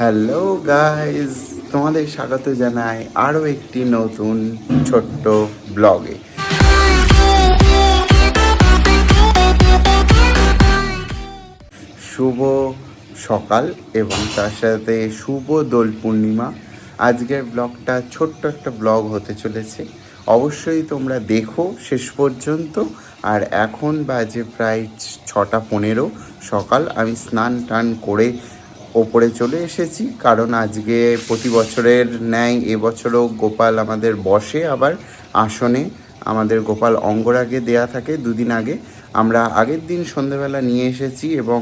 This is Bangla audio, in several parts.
হ্যালো গাইজ, তোমাদের স্বাগত জানাই আরও একটি নতুন ছোট্ট ব্লগে। শুভ সকাল এবং তার সাথে শুভ দোল পূর্ণিমা। আজকের ব্লগটা ছোট্ট একটা ব্লগ হতে চলেছে, অবশ্যই তোমরা দেখো শেষ পর্যন্ত। আর এখন বাজে প্রায় 6:15 সকাল। আমি স্নান টান করে ওপরে চলে এসেছি, কারণ আজকে প্রতি বছরের ন্যায় এবছরও গোপাল আমাদের বসে আবার আসনে। আমাদের গোপাল অঙ্গরাগে দেয়া থাকে দুদিন আগে। আমরা আগের দিন সন্ধেবেলা নিয়ে এসেছি এবং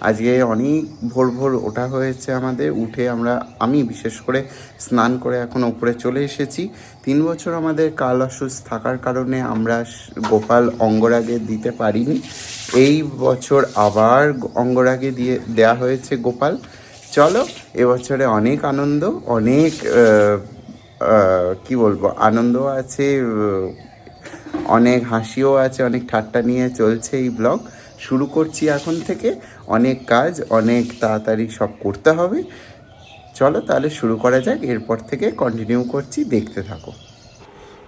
আজকে অনেক ভোর ভোর ওঠা হয়েছে আমাদের। উঠে আমি বিশেষ করে স্নান করে এখন ওপরে চলে এসেছি। 3 বছর আমাদের কাল অসুস্থ থাকার কারণে আমরা গোপাল অঙ্গরাগে দিতে পারিনি। এই বছর আবার অঙ্গরাগে দেয়া হয়েছে গোপাল। চলো, এবছরে অনেক আনন্দ, অনেক কি বলবো, আনন্দ আছে, অনেক হাসিও আছে, অনেক ঠাট্টা নিয়ে চলছে এই ব্লগ। শুরু করছি এখন থেকে। অনেক কাজ, অনেক তাড়াতাড়ি সব করতে হবে। চলো তাহলে শুরু করা যাক, এরপর থেকে কন্টিনিউ করছি, দেখতে থাকো।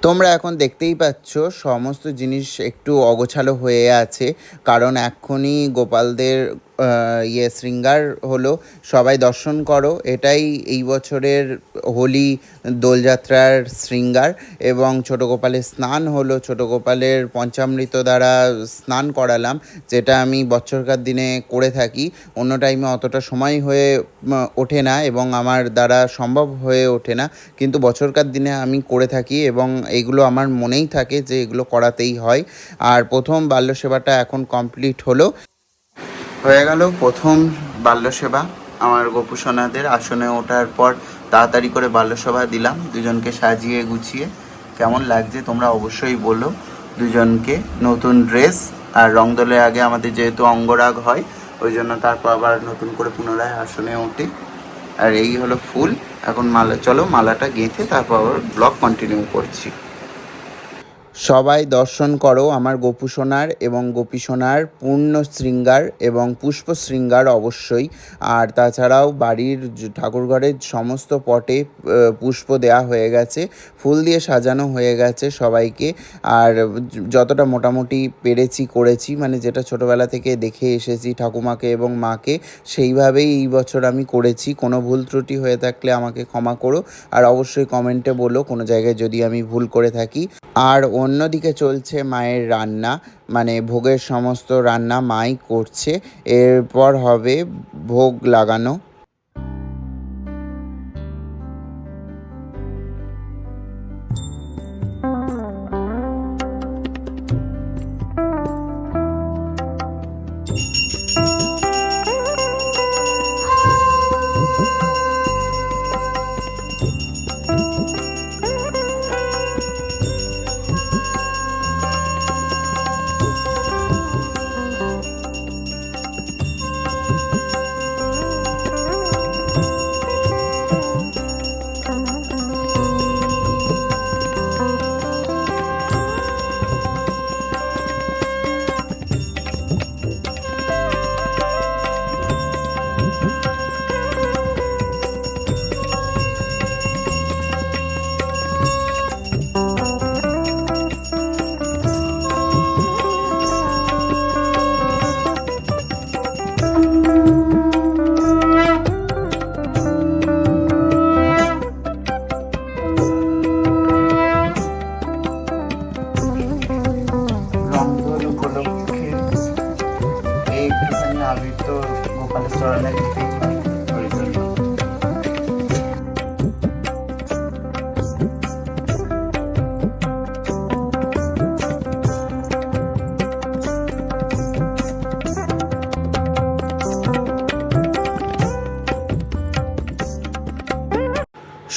তোমরা এখন দেখতেই পাচ্ছ সমস্ত জিনিস একটু অগোছালো হয়ে আছে, কারণ এক্ষুনি গোপালদের শৃঙ্গার হলো। সবাই দর্শন করো, এটাই এই বছরের হোলি দোলযাত্রার শৃঙ্গার। এবং ছোটো গোপালের স্নান হলো, ছোটো গোপালের পঞ্চামৃত দ্বারা স্নান করালাম, যেটা আমি বছরকার দিনে করে থাকি। অন্য টাইমে অতটা সময় হয়ে ওঠে না এবং আমার দ্বারা সম্ভব হয়ে ওঠে না, কিন্তু বছরকার দিনে আমি করে থাকি এবং এইগুলো আমার মনেই থাকে যে এগুলো করাতেই হয়। আর প্রথম বাল্যসেবাটা এখন কমপ্লিট হয়ে গেল। প্রথম বাল্যসেবা আমার গোপুসোনাদের আসনে ওঠার পর তাড়াতাড়ি করে বাল্যসভা দিলাম দুজনকে সাজিয়ে গুছিয়ে। কেমন লাগছে তোমরা অবশ্যই বলো। দুজনকে নতুন ড্রেস, আর রংদোলের আগে আমাদের যেহেতু অঙ্গরাগ হয়, ওই জন্য তারপর আবার নতুন করে পুনরায় আসনে ওঠে। আর এই হলো ফুল। এখন চলো মালাটা গেঁথে তারপর আবার ব্লগ কন্টিনিউ করছি। সবাই দর্শন করো আমার গোপুসোনার এবং গোপীসোনার পূর্ণ শৃঙ্গার এবং পুষ্প শৃঙ্গার অবশ্যই। আর তাছাড়াও বাড়ির ঠাকুরঘরের সমস্ত পটে পুষ্প দেয়া হয়ে গেছে, ফুল দিয়ে সাজানো হয়ে গেছে সবাইকে। আর যতটা মোটামুটি পেরেছি করেছি, মানে যেটা ছোটোবেলা থেকে দেখে এসেছি ঠাকুমাকে এবং মাকে, সেইভাবেই এই বছর আমি করেছি। কোনো ভুল ত্রুটি হয়ে থাকলে আমাকে ক্ষমা করো, আর অবশ্যই কমেন্টে বলো কোনো জায়গায় যদি আমি ভুল করে থাকি। আর অন্যদিকে চলছে মায়ের রান্না, মানে ভোগের সমস্ত রান্না মাই করছে। এরপর হবে ভোগ লাগানো।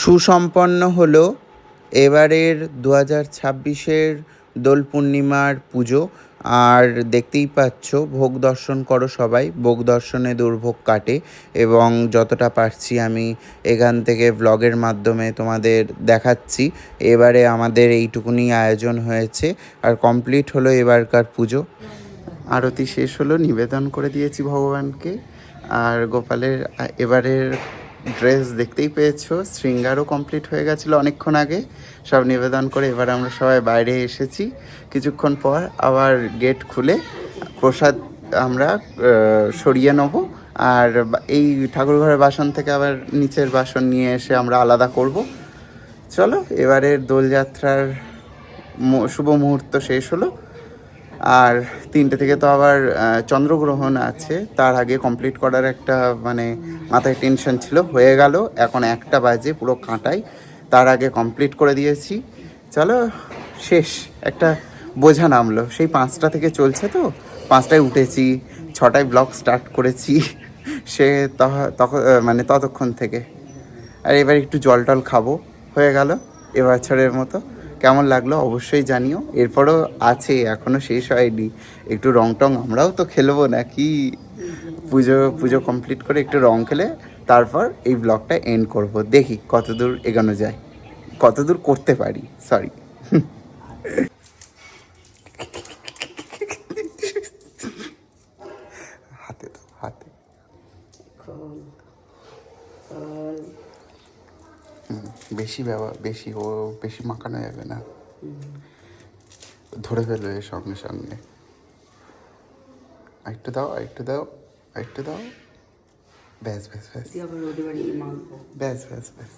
সুসম্পন্ন হলো এবারের 2026-এর দোল পূর্ণিমার পুজো। আর দেখতেই পাচ্ছ ভোগ দর্শন করো সবাই, ভোগ দর্শনে দুর্ভোগ কাটে এবং যতটা পারছি আমি এখান থেকে ব্লগের মাধ্যমে তোমাদের দেখাচ্ছি। এবারে আমাদের এইটুকুনি আয়োজন হয়েছে আর কমপ্লিট হলো এবারকার পুজো। আরতি শেষ হলো, নিবেদন করে দিয়েছি ভগবানকে। আর গোপালের এবারের ড্রেস দেখতেই পেয়েছো, শৃঙ্গারও কমপ্লিট হয়ে গেছিলো অনেকক্ষণ আগে। সব নিবেদন করে এবার আমরা সবাই বাইরে এসেছি। কিছুক্ষণ পর আবার গেট খুলে প্রসাদ আমরা সরিয়ে নেব। আর এই ঠাকুরঘরের বাসন থেকে আবার নিচের বাসন নিয়ে এসে আমরা আলাদা করব। চলো, এবারের দোলযাত্রার শুভ মুহূর্ত শেষ হলো। আর 3টে থেকে তো আবার চন্দ্রগ্রহণ আছে, তার আগে কমপ্লিট করার একটা মানে মাথায় টেনশন ছিল, হয়ে গেল। এখন 1টা বাজে, পুরো কাঁটাই, তার আগে কমপ্লিট করে দিয়েছি। চলো, শেষ একটা বোঝা নামলো। সেই 5টা থেকে চলছে, তো 5টায় উঠেছি, 6টায় ব্লগ স্টার্ট করেছি সে তখন মানে ততক্ষণ থেকে। আর এবার একটু জল টল খাবো, হয়ে গেল এবছরের মতো। কেমন লাগলো অবশ্যই জানিও। এরপরও আছে, এখনও শেষ হয়নি, একটু রং টং আমরাও তো খেলবো নাকি। পুজো পুজো কমপ্লিট করে একটু রং খেলে তারপর এই ব্লগটা এন্ড করব। দেখি কতদূর এগোনো যায়, কতদূর করতে পারি। সরি। হাতে তো হাতে বেশি মাখানো যাবে না, ধরে ফেলবে সঙ্গে সঙ্গে। একটু দাও, একটু দাও, একটু দাও। ব্যাস ব্যাস ব্যাস ব্যাস ব্যাস ব্যাস।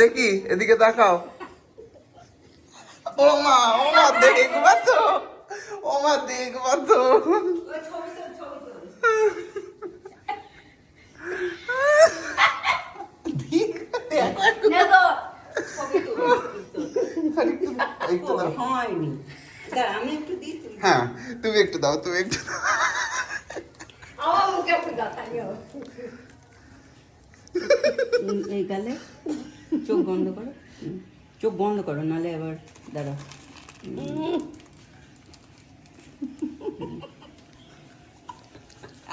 দেখি এদিকে তাকাও। ও মা দেখবা তো, ও মা দেখবা তো। হ্যাঁ, তুমি একটু দাও, তুমি একটু দাও। এই গালে চোখ বন্ধ করো, চোখ বন্ধ করো, নাহলে আবার দাঁড়াও।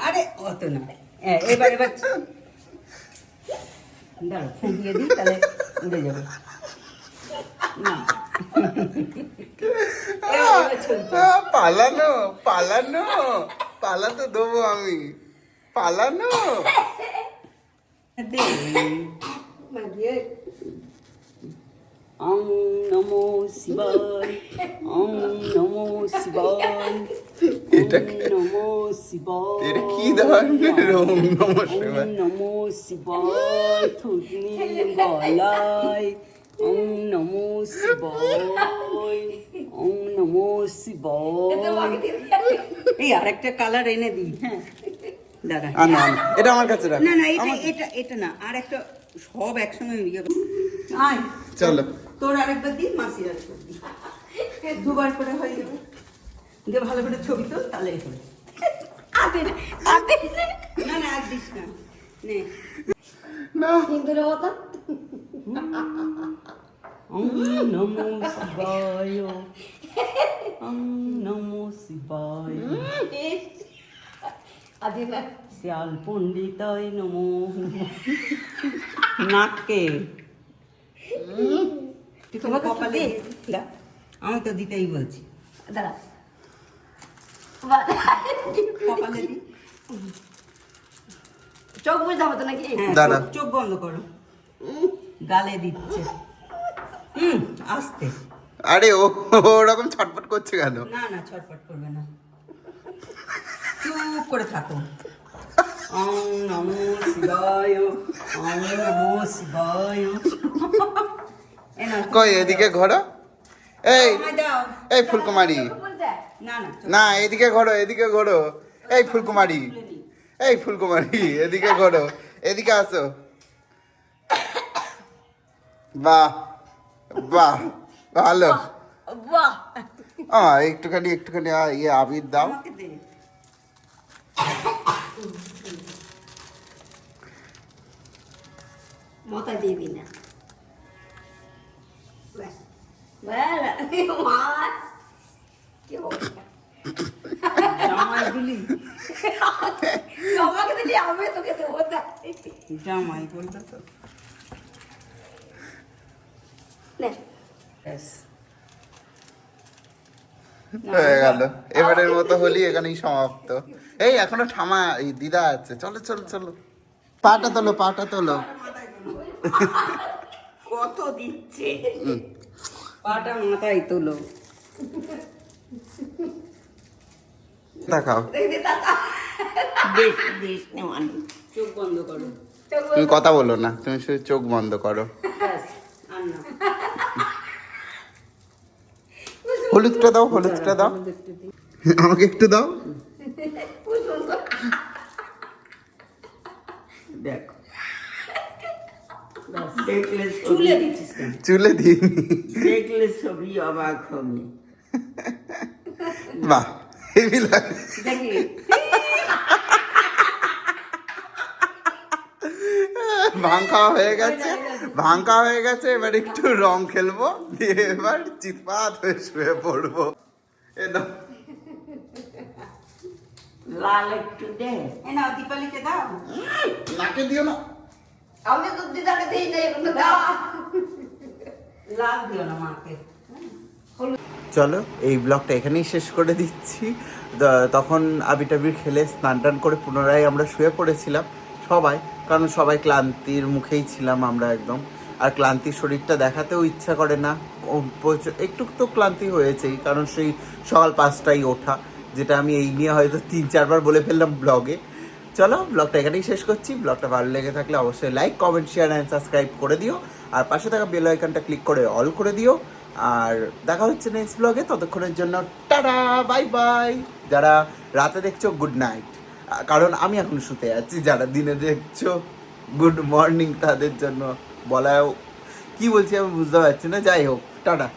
আরে অত না, এবার এবার দাঁড়াও, ফুটিয়ে দিই, তাহলে উড়ে যাবে। পালানো পালানো পালাতে দেবো আমি, পালানো। ওম নমো শিবায়, ওম নমো শিবায়, নমো শিবায়। এটা কি ধরনের ওম নমো শিবায়? নমো শিবায় থুতনি গলায়, ওম নমো শিবায়, ওম নমো শিবায়। এই আরেকটা কালার এনে দিই। হ্যাঁ দাঁড়া, এটা আমার কাছে রাখ। না না, এটা না, আর একটা সব একসঙ্গে ইয়ে করো। আয় চলো, তোর আরেকবার দিই, মাসির আরেকবার দিই, দুবার করে হয়ে যাবে। দিয়ে ভালো করে ছবি তোল, তাহলে হবে। না না, আর দিস না, নে না হিন্দুর মতো ওম নমো শিবায়, ওম নমো শিবায়, আদি না শ্যাল পণ্ডিতায় নমো। নাককে তুই তোমার কপালে দা, আমি তো দিতেই বলছি। দাঁড়া কপালে দি। চোখ বুঝতে হবে তো নাকি? হ্যাঁ, দাঁড়া। চোখ বন্ধ করো, গালে দিচ্ছে। আস্তে। আরে ও ওরকম ছটফট করছে কেন? না না, ছটফট করবে না, চুপ করে থাকো। ওম নমো শিবায়, ওম নমো শিবায়। কই এদিকে ঘোরো। এই আমায় দাও। এই ফুলকুমারী, না না, না এদিকে ঘোরো, এদিকে ঘোরো। এই ফুলকুমারী, এই ফুলকুমারী, এদিকে ঘোরো, এদিকে আসো। বাহ বাহ, ভালো। বাহ একটুখানি একটুখানি ইয়ে আবির দাও। আমাকে দে। মাথায় দিবি না ব্যাস ব্যাস মা কি অবস্থা জামাই দিলি আমাকে দিলি আমি তোকে দেবো না জামাই বলতে তো নে ব্যাস হয়ে গেল, এবারের মতো হোলি এখানেই সমাপ্ত। এই এখনো ঠামা এই দিদা আছে, চলো চলো চলো, পাটা তোলো পাটা তোলো। কত দিচ্ছে পাটা মাথায় তুলো দেখাও, দেখবি দাদা দেখ দেখ নেওয়ানি চোখ বন্ধ করো তুমি কথা বলো না, তুমি শুধু চোখ বন্ধ করো। ব্যাস আর না হলুদটা দাও, হলুদটা দাও, দেখতে দিই আমাকে একটু দাও। দেখো দেখলে চুলে দিচ্ছিস কেন? চুলে দিইনি। দেখলে ছবি অবাক হবে বাহ হেভি লাগে। দেখি ভাং খাওয়া হয়ে গেছে, ভাং খাওয়া হয়ে গেছে, এবার একটু রং খেলবো, দিয়ে এবার চিৎপাত হয়ে শুয়ে পড়বো। এ দাও। লাল একটু দে এ নাও দীপালিকে দাও নাকে দিও না। আমি তো দিদাকে দিই না এখন দাও লাল দিও না মাকে চলো এই ব্লগটা এখানেই শেষ করে দিচ্ছি। তখন আবির টাবির খেলে স্নান টান করে পুনরায় আমরা শুয়ে পড়েছিলাম সবাই, কারণ সবাই ক্লান্তির মুখেই ছিলাম আমরা একদম। আর ক্লান্তির শরীরটা দেখাতেও ইচ্ছা করে না, একটু তো ক্লান্তি হয়েছেই, কারণ সেই সকাল 5টায় ওঠা, যেটা আমি এই নিয়ে হয়তো 3-4 বার বলে ফেললাম ব্লগে। চলো ব্লগটা এখানেই শেষ করছি। ব্লগটা ভালো লেগে থাকলে অবশ্যই like comment share and subscribe করে দিও, আর পাশে থাকা বেল আইকনটা ক্লিক করে অল করে দিও। আর দেখা হচ্ছে নেক্সট ব্লগে, ততক্ষণের জন্য টাটা বাই বাই। যারা রাতে দেখছো গুড নাইট, কারণ আমি এখন শুতে যাচ্ছি। যারা দিনে দেখছো গুড মর্নিং, তাদের জন্য বলাও কি বলছি আমি বুঝতে পারছি না। যাই হোক, টাটা।